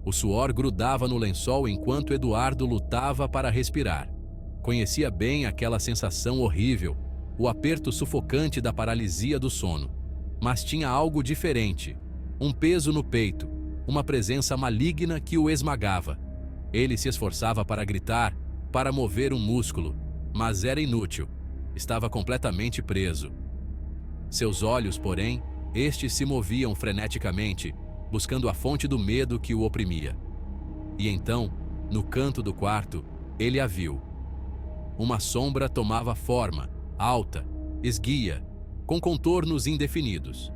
O suor grudava no lençol enquanto Eduardo lutava para respirar. Conhecia bem aquela sensação horrível, o aperto sufocante da paralisia do sono. Mas tinha algo diferente, um peso no peito, uma presença maligna que o esmagava. Ele se esforçava para gritar, para mover um músculo, mas era inútil. Estava completamente preso. Seus olhos, porém, estes se moviam freneticamente, buscando a fonte do medo que o oprimia. E então, no canto do quarto, ele a viu. Uma sombra tomava forma, alta, esguia, com contornos indefinidos.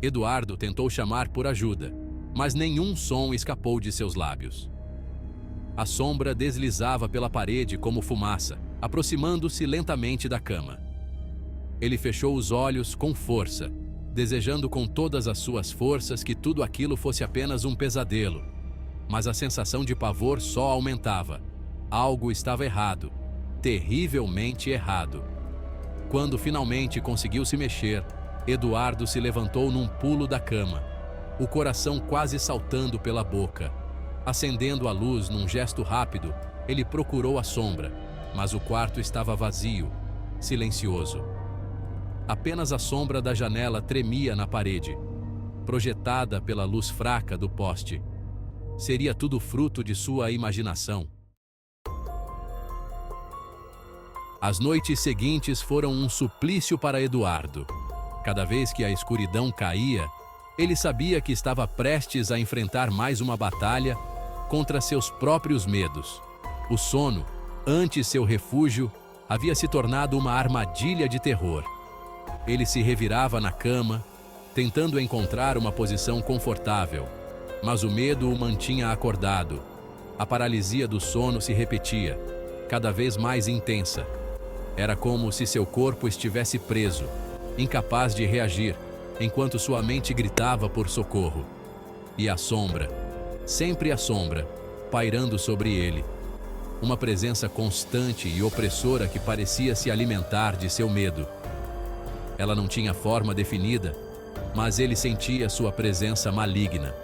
Eduardo tentou chamar por ajuda, mas nenhum som escapou de seus lábios. A sombra deslizava pela parede como fumaça, aproximando-se lentamente da cama. Ele fechou os olhos com força, desejando com todas as suas forças que tudo aquilo fosse apenas um pesadelo. Mas a sensação de pavor só aumentava. Algo estava errado, terrivelmente errado. Quando finalmente conseguiu se mexer, Eduardo se levantou num pulo da cama, o coração quase saltando pela boca. Acendendo a luz num gesto rápido, ele procurou a sombra, mas o quarto estava vazio, silencioso. Apenas a sombra da janela tremia na parede, projetada pela luz fraca do poste. Seria tudo fruto de sua imaginação. As noites seguintes foram um suplício para Eduardo. Cada vez que a escuridão caía, ele sabia que estava prestes a enfrentar mais uma batalha contra seus próprios medos. O sono, antes seu refúgio, havia se tornado uma armadilha de terror. Ele se revirava na cama, tentando encontrar uma posição confortável, mas o medo o mantinha acordado. A paralisia do sono se repetia, cada vez mais intensa. Era como se seu corpo estivesse preso, incapaz de reagir, enquanto sua mente gritava por socorro. E a sombra, sempre a sombra, pairando sobre ele. Uma presença constante e opressora que parecia se alimentar de seu medo. Ela não tinha forma definida, mas ele sentia sua presença maligna.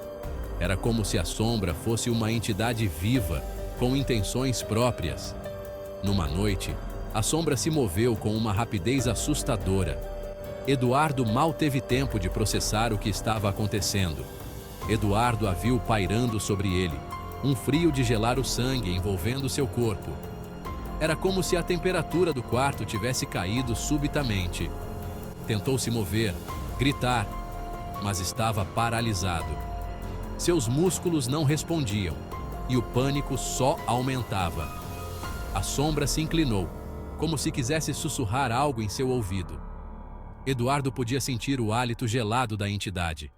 Era como se a sombra fosse uma entidade viva, com intenções próprias. Numa noite, a sombra se moveu com uma rapidez assustadora. Eduardo mal teve tempo de processar o que estava acontecendo. Eduardo a viu pairando sobre ele, um frio de gelar o sangue envolvendo seu corpo. Era como se a temperatura do quarto tivesse caído subitamente. Tentou se mover, gritar, mas estava paralisado. Seus músculos não respondiam, e o pânico só aumentava. A sombra se inclinou, como se quisesse sussurrar algo em seu ouvido. Eduardo podia sentir o hálito gelado da entidade.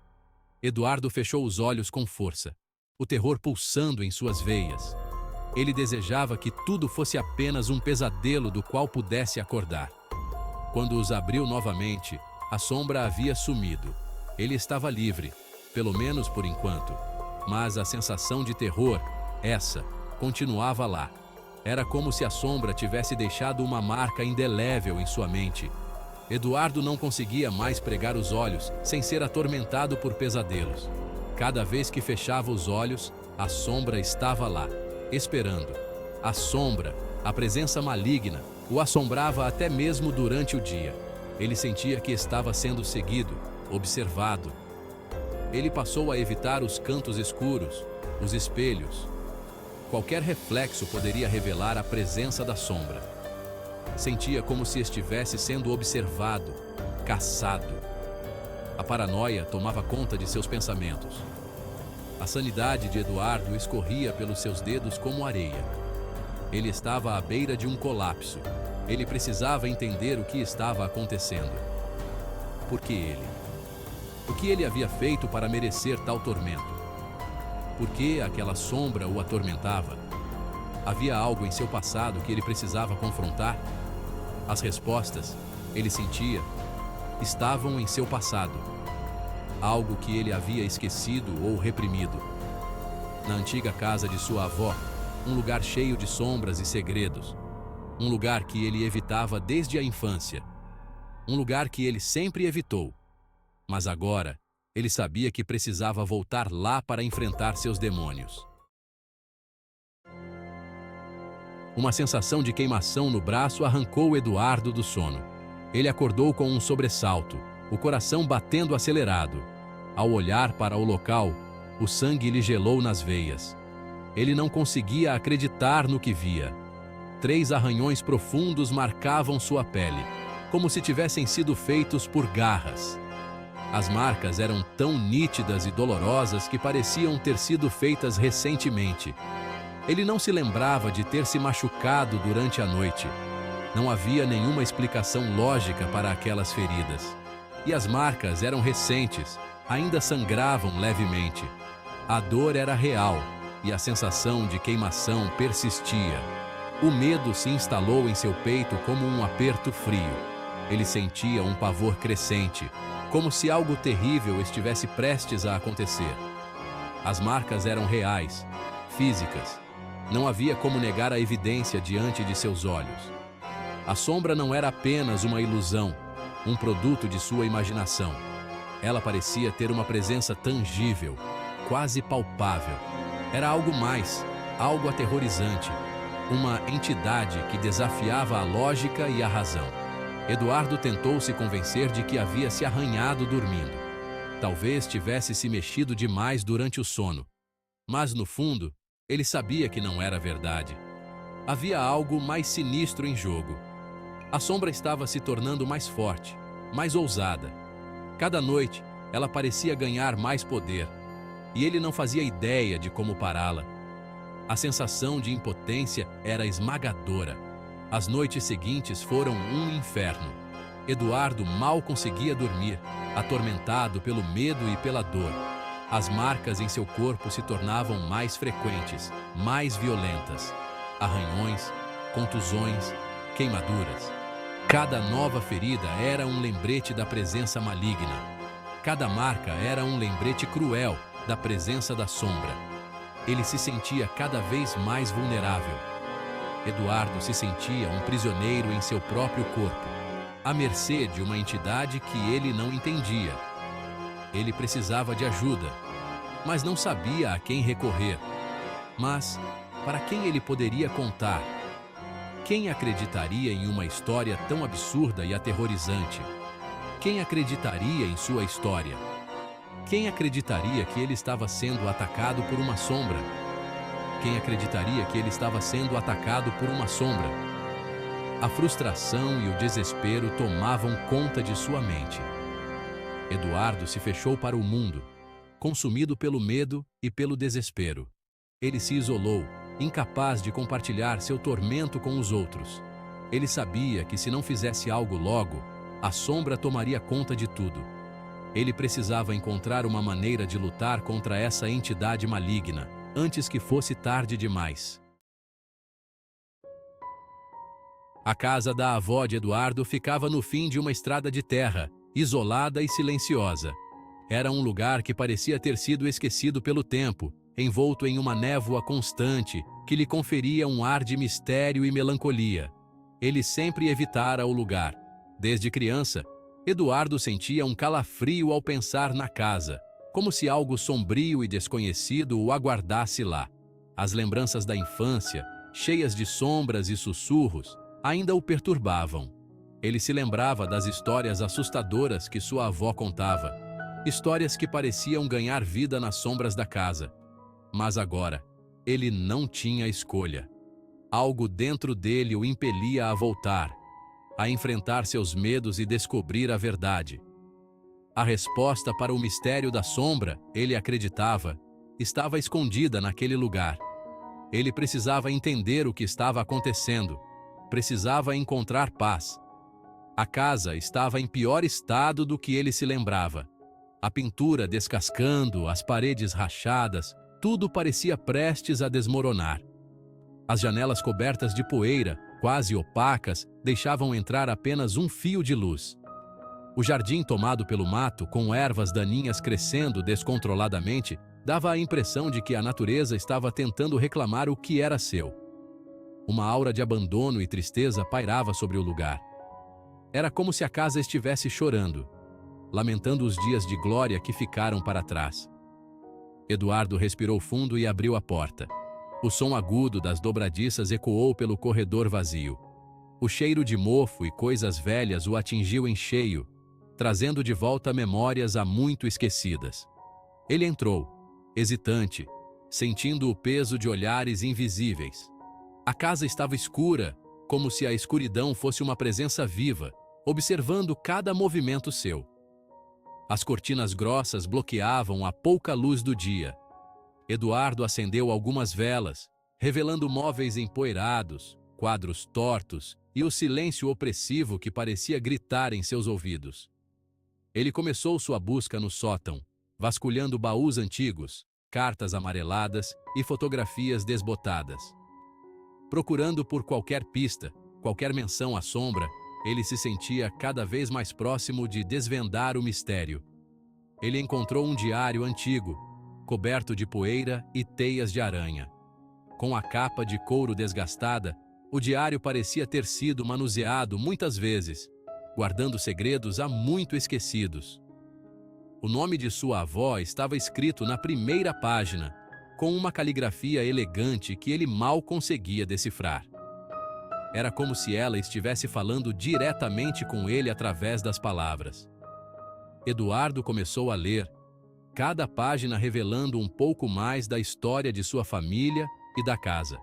Eduardo fechou os olhos com força, o terror pulsando em suas veias. Ele desejava que tudo fosse apenas um pesadelo do qual pudesse acordar. Quando os abriu novamente, a sombra havia sumido. Ele estava livre, pelo menos por enquanto. Mas a sensação de terror, essa, continuava lá. Era como se a sombra tivesse deixado uma marca indelével em sua mente. Eduardo não conseguia mais pregar os olhos sem ser atormentado por pesadelos. Cada vez que fechava os olhos, a sombra estava lá, esperando. A sombra, a presença maligna, o assombrava até mesmo durante o dia. Ele sentia que estava sendo seguido, observado. Ele passou a evitar os cantos escuros, os espelhos. Qualquer reflexo poderia revelar a presença da sombra. Sentia como se estivesse sendo observado, caçado. A paranoia tomava conta de seus pensamentos. A sanidade de Eduardo escorria pelos seus dedos como areia. Ele estava à beira de um colapso. Ele precisava entender o que estava acontecendo. Por que ele? O que ele havia feito para merecer tal tormento? Por que aquela sombra o atormentava? Havia algo em seu passado que ele precisava confrontar? As respostas, ele sentia, estavam em seu passado. Algo que ele havia esquecido ou reprimido. Na antiga casa de sua avó, um lugar cheio de sombras e segredos. Um lugar que ele evitava desde a infância. Um lugar que ele sempre evitou. Mas agora, Ele sabia que precisava voltar lá para enfrentar seus demônios. Uma sensação de queimação no braço arrancou Eduardo do sono. Ele acordou com um sobressalto, o coração batendo acelerado. Ao olhar para o local, o sangue lhe gelou nas veias. Ele não conseguia acreditar no que via. 3 arranhões profundos marcavam sua pele, como se tivessem sido feitos por garras. As marcas eram tão nítidas e dolorosas que pareciam ter sido feitas recentemente. Ele não se lembrava de ter se machucado durante a noite. Não havia nenhuma explicação lógica para aquelas feridas. E as marcas eram recentes, ainda sangravam levemente. A dor era real e a sensação de queimação persistia. O medo se instalou em seu peito como um aperto frio. Ele sentia um pavor crescente, como se algo terrível estivesse prestes a acontecer. As marcas eram reais, físicas. Não havia como negar a evidência diante de seus olhos. A sombra não era apenas uma ilusão, um produto de sua imaginação. Ela parecia ter uma presença tangível, quase palpável. Era algo mais, algo aterrorizante, uma entidade que desafiava a lógica e a razão. Eduardo tentou se convencer de que havia se arranhado dormindo. Talvez tivesse se mexido demais durante o sono. Mas, no fundo, ele sabia que não era verdade. Havia algo mais sinistro em jogo. A sombra estava se tornando mais forte, mais ousada. Cada noite, ela parecia ganhar mais poder, e ele não fazia ideia de como pará-la. A sensação de impotência era esmagadora. As noites seguintes foram um inferno. Eduardo mal conseguia dormir, atormentado pelo medo e pela dor. As marcas em seu corpo se tornavam mais frequentes, mais violentas. Arranhões, contusões, queimaduras. Cada nova ferida era um lembrete da presença maligna. Cada marca era um lembrete cruel da presença da sombra. Ele se sentia cada vez mais vulnerável. Eduardo se sentia um prisioneiro em seu próprio corpo, à mercê de uma entidade que ele não entendia. Ele precisava de ajuda, mas não sabia a quem recorrer. Mas, para quem ele poderia contar? Quem acreditaria em uma história tão absurda e aterrorizante? Quem acreditaria em sua história? Quem acreditaria que ele estava sendo atacado por uma sombra? Quem acreditaria que ele estava sendo atacado por uma sombra? A frustração e o desespero tomavam conta de sua mente. Eduardo se fechou para o mundo, consumido pelo medo e pelo desespero. Ele se isolou, incapaz de compartilhar seu tormento com os outros. Ele sabia que se não fizesse algo logo, a sombra tomaria conta de tudo. Ele precisava encontrar uma maneira de lutar contra essa entidade maligna, antes que fosse tarde demais. A casa da avó de Eduardo ficava no fim de uma estrada de terra, isolada e silenciosa. Era um lugar que parecia ter sido esquecido pelo tempo, envolto em uma névoa constante que lhe conferia um ar de mistério e melancolia. Ele sempre evitara o lugar. Desde criança, Eduardo sentia um calafrio ao pensar na casa, como se algo sombrio e desconhecido o aguardasse lá. As lembranças da infância, cheias de sombras e sussurros, ainda o perturbavam. Ele se lembrava das histórias assustadoras que sua avó contava, histórias que pareciam ganhar vida nas sombras da casa. Mas agora, ele não tinha escolha. Algo dentro dele o impelia a voltar, a enfrentar seus medos e descobrir a verdade. A resposta para o mistério da sombra, ele acreditava, estava escondida naquele lugar. Ele precisava entender o que estava acontecendo, precisava encontrar paz. A casa estava em pior estado do que ele se lembrava. A pintura descascando, as paredes rachadas, tudo parecia prestes a desmoronar. As janelas cobertas de poeira, quase opacas, deixavam entrar apenas um fio de luz. O jardim tomado pelo mato, com ervas daninhas crescendo descontroladamente, dava a impressão de que a natureza estava tentando reclamar o que era seu. Uma aura de abandono e tristeza pairava sobre o lugar. Era como se a casa estivesse chorando. lamentando os dias de glória que ficaram para trás. Eduardo respirou fundo e abriu a porta. O som agudo das dobradiças ecoou pelo corredor vazio. O cheiro de mofo e coisas velhas o atingiu em cheio, trazendo de volta memórias há muito esquecidas. Ele entrou, hesitante, sentindo o peso de olhares invisíveis. A casa estava escura, como se a escuridão fosse uma presença viva, observando cada movimento seu. As cortinas grossas bloqueavam a pouca luz do dia. Eduardo acendeu algumas velas, revelando móveis empoeirados, quadros tortos e o silêncio opressivo que parecia gritar em seus ouvidos. Ele começou sua busca no sótão, vasculhando baús antigos, cartas amareladas e fotografias desbotadas. Procurando por qualquer pista, qualquer menção à sombra, ele se sentia cada vez mais próximo de desvendar o mistério. Ele encontrou um diário antigo, coberto de poeira e teias de aranha. Com a capa de couro desgastada, o diário parecia ter sido manuseado muitas vezes, guardando segredos há muito esquecidos. O nome de sua avó estava escrito na primeira página, com uma caligrafia elegante que ele mal conseguia decifrar. Era como se ela estivesse falando diretamente com ele através das palavras. Eduardo começou a ler, cada página revelando um pouco mais da história de sua família e da casa.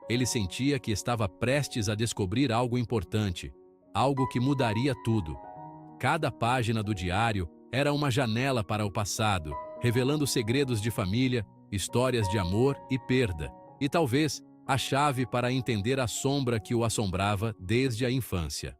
Ele sentia que estava prestes a descobrir algo importante, algo que mudaria tudo. Cada página do diário era uma janela para o passado, revelando segredos de família, histórias de amor e perda, e talvez a chave para entender a sombra que o assombrava desde a infância.